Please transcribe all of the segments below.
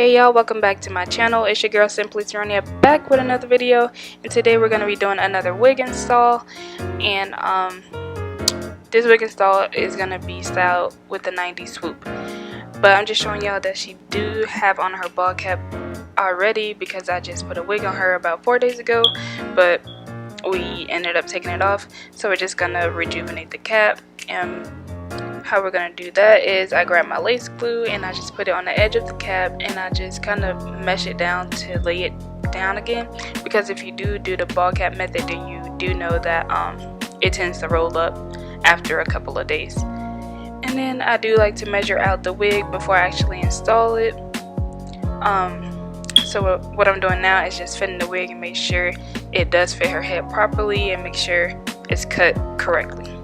Hey y'all, welcome back to my channel. It's your girl Simply Seronia back with another video, and today we're going to be doing another wig install. And this wig install is going to be styled with the 90s swoop, but I'm just showing y'all that she do have on her ball cap already because I just put a wig on her about 4 days ago, but we ended up taking it off, so we're just going to rejuvenate the cap. And how we're gonna do that is I grab my lace glue and I just put it on the edge of the cap and I just kind of mesh it down to lay it down again, because if you do the ball cap method, then you do know that it tends to roll up after a couple of days. And then I do like to measure out the wig before I actually install it. So what I'm doing now is just fitting the wig and make sure it does fit her head properly and make sure it's cut correctly.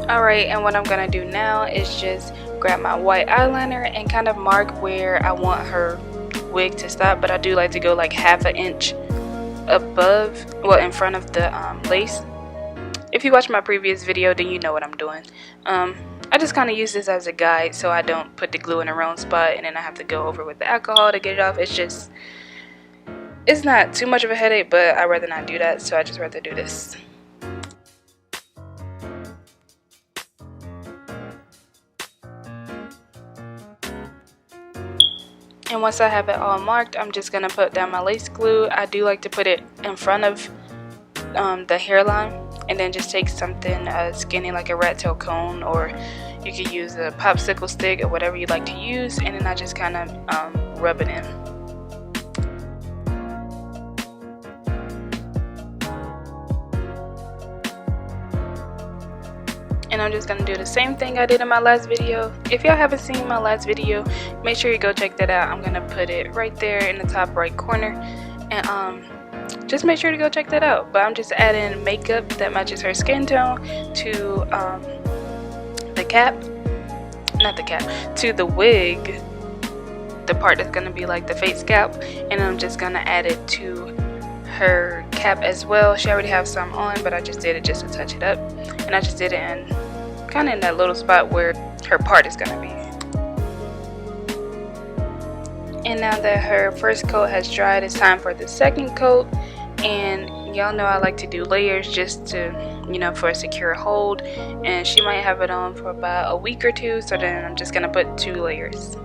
Alright, and what I'm gonna do now is just grab my white eyeliner and kind of mark where I want her wig to stop, but I do like to go like half an inch above, well, in front of the lace. If you watch my previous video, then you know what I'm doing. I just kind of use this as a guide so I don't put the glue in the wrong spot and then I have to go over with the alcohol to get it off. It's not too much of a headache, but I'd rather not do that, so I just rather do this. And once I have it all marked, I'm just gonna put down my lace glue. I do like to put it in front of the hairline, and then just take something skinny like a rat tail cone, or you could use a popsicle stick or whatever you like to use, and then I just kind of rub it in. And I'm just going to do the same thing I did in my last video. If y'all haven't seen my last video, make sure you go check that out. I'm going to put it right there in the top right corner. And just make sure to go check that out. But I'm just adding makeup that matches her skin tone to the cap. Not the cap. To the wig. The part that's going to be like the fake scalp. And I'm just going to add it to her cap as well. She already has some on, but I just did it just to touch it up. And I just did it in kind of in that little spot where her part is gonna be. And now that her first coat has dried, it's time for the second coat. And y'all know I like to do layers just to, you know, for a secure hold. And she might have it on for about a week or two, so then I'm just gonna put 2 layers.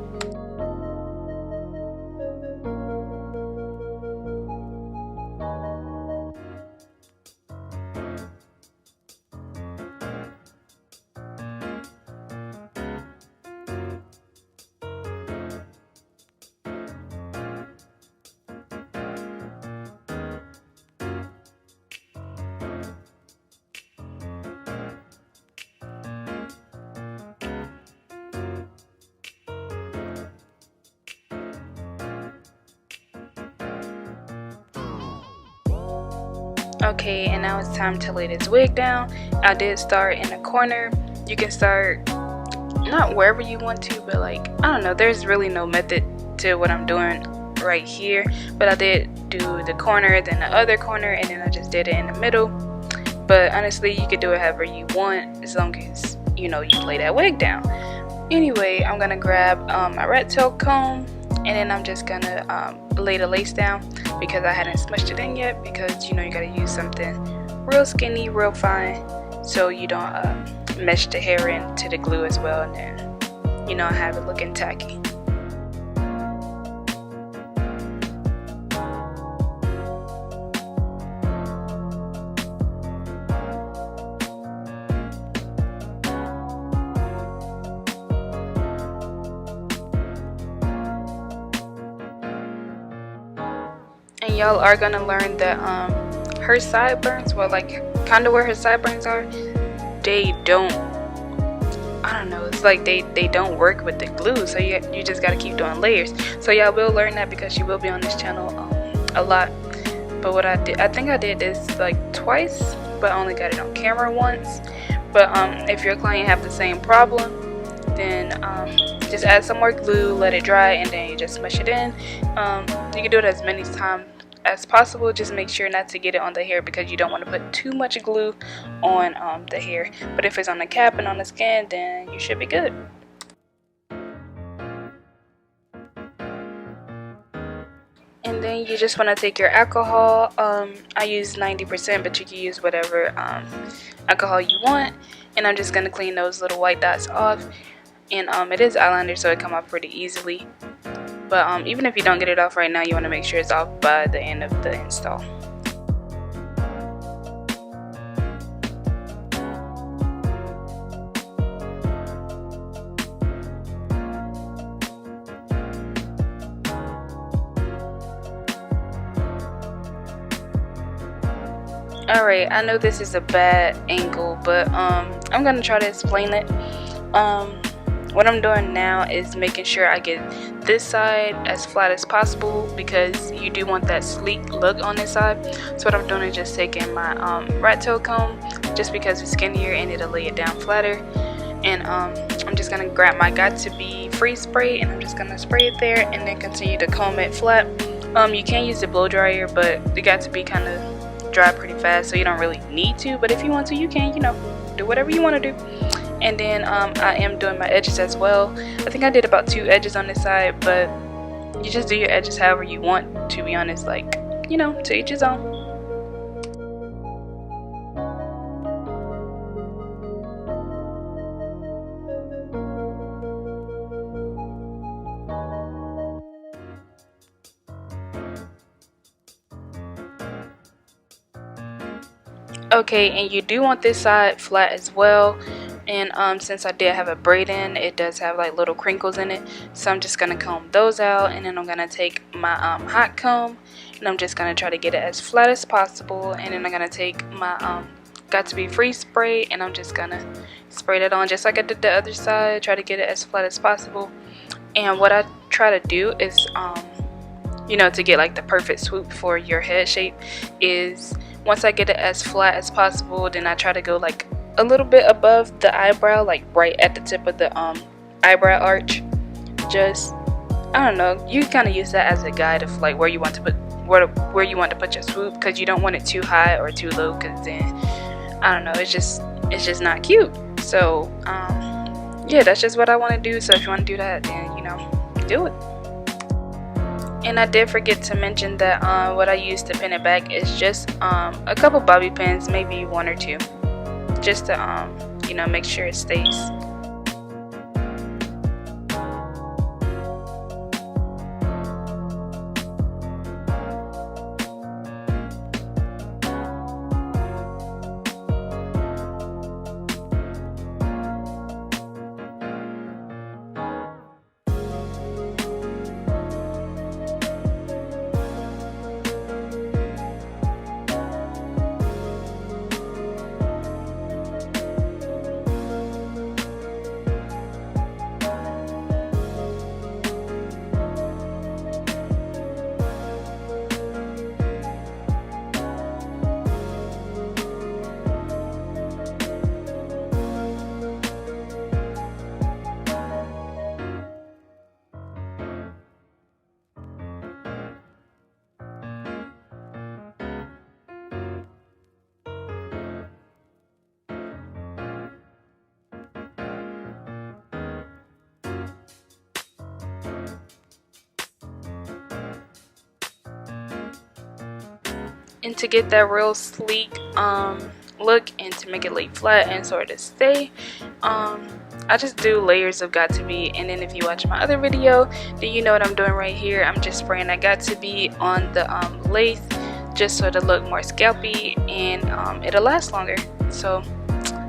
Okay, and now it's time to lay this wig down. I did start in a corner. You can start not wherever you want to, but like, I don't know, there's really no method to what I'm doing right here, but I did do the corner, then the other corner, and then I just did it in the middle. But honestly, you could do it however you want as long as, you know, you lay that wig down. Anyway, I'm gonna grab my rat tail comb, and then I'm just gonna lay the lace down because I hadn't smushed it in yet, because you know you gotta use something real skinny, real fine, so you don't mesh the hair into the glue as well, and then, you know, have it looking tacky. y'all are gonna learn that her sideburns, well, like kind of where her sideburns are, they don't, I don't know, it's like they don't work with the glue, so you just gotta keep doing layers. So y'all will learn that because she will be on this channel a lot. But what I did, I think I did this like twice, but I only got it on camera once. But if your client have the same problem, then just add some more glue, let it dry, and then you just smush it in. You can do it as many times as possible. Just make sure not to get it on the hair because you don't want to put too much glue on the hair. But if it's on the cap and on the skin, then you should be good. And then you just want to take your alcohol. I use 90%, but you can use whatever alcohol you want. And I'm just going to clean those little white dots off. And it is eyeliner, so it come off pretty easily. But even if you don't get it off right now, you want to make sure it's off by the end of the install. Alright, I know this is a bad angle, but I'm gonna try to explain it. What I'm doing now is making sure I get this side as flat as possible because you do want that sleek look on this side. So what I'm doing is just taking my rat tail comb, just because it's skinnier and it'll lay it down flatter. And I'm just gonna grab my Got To Be freeze spray, and I'm just gonna spray it there and then continue to comb it flat. You can use the blow dryer, but the Got To Be kind of dry pretty fast, so you don't really need to. But if you want to, you can, you know, do whatever you want to do. And then I am doing my edges as well. I think I did about 2 edges on this side, but you just do your edges however you want, to be honest, like, you know, to each his own. Okay, and you do want this side flat as well. And since I did have a braid in, it does have like little crinkles in it, so I'm just gonna comb those out. And then I'm gonna take my hot comb, and I'm just gonna try to get it as flat as possible. And then I'm gonna take my Got To Be freeze spray, and I'm just gonna spray that on just like I did the other side. Try to get it as flat as possible. And what I try to do is you know, to get like the perfect swoop for your head shape, is once I get it as flat as possible, then I try to go like a little bit above the eyebrow, like right at the tip of the eyebrow arch. Just, I don't know, you kind of use that as a guide of like where you want to put where you want to put your swoop, because you don't want it too high or too low, because then I don't know, it's just not cute. So yeah, that's just what I want to do. So if you want to do that, then you know, do it. And I did forget to mention that what I use to pin it back is just a couple bobby pins, maybe 1 or 2, just to you know, make sure it stays. And to get that real sleek look, and to make it lay flat and sort of stay, I just do layers of Got To Be. And then if you watch my other video, then you know what I'm doing right here. I'm just spraying that Got To Be on the lace, just so it'll look more scalpy, and it'll last longer. So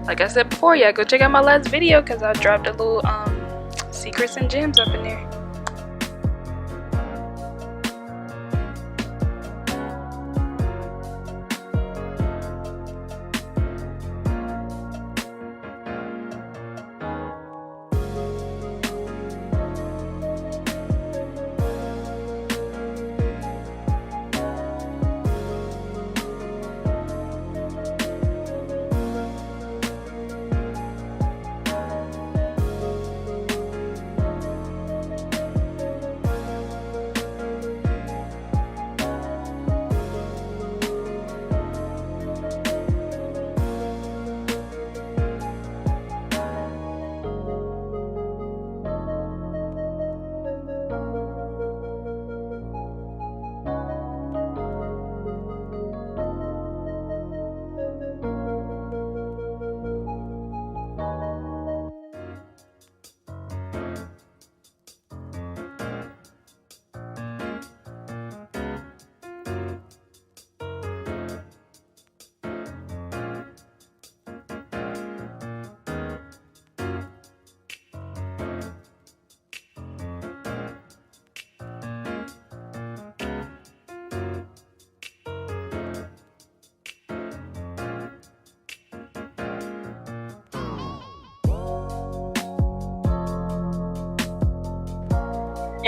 like I said before, yeah, go check out my last video, because I dropped a little secrets and gems up in there.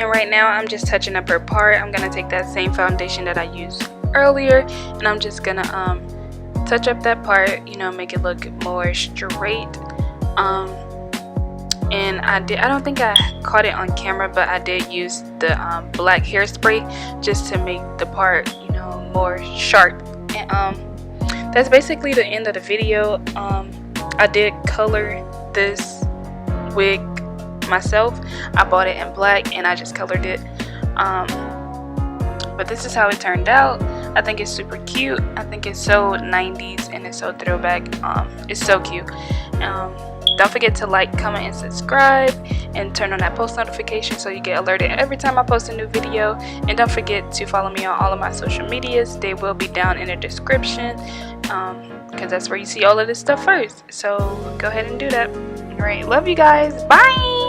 And right now I'm just touching up her part. I'm gonna take that same foundation that I used earlier, and I'm just gonna touch up that part, you know, make it look more straight. And I don't think I caught it on camera, but I did use the black hairspray just to make the part, you know, more sharp. And that's basically the end of the video. I did color this wig myself. I bought it in black and I just colored it. But this is how it turned out. I think it's super cute. I think it's so 90s and it's so throwback. It's so cute. Don't forget to like, comment, and subscribe, and turn on that post notification so you get alerted every time I post a new video. And don't forget to follow me on all of my social medias. They will be down in the description, because that's where you see all of this stuff first. So go ahead and do that. Alright, love you guys. Bye.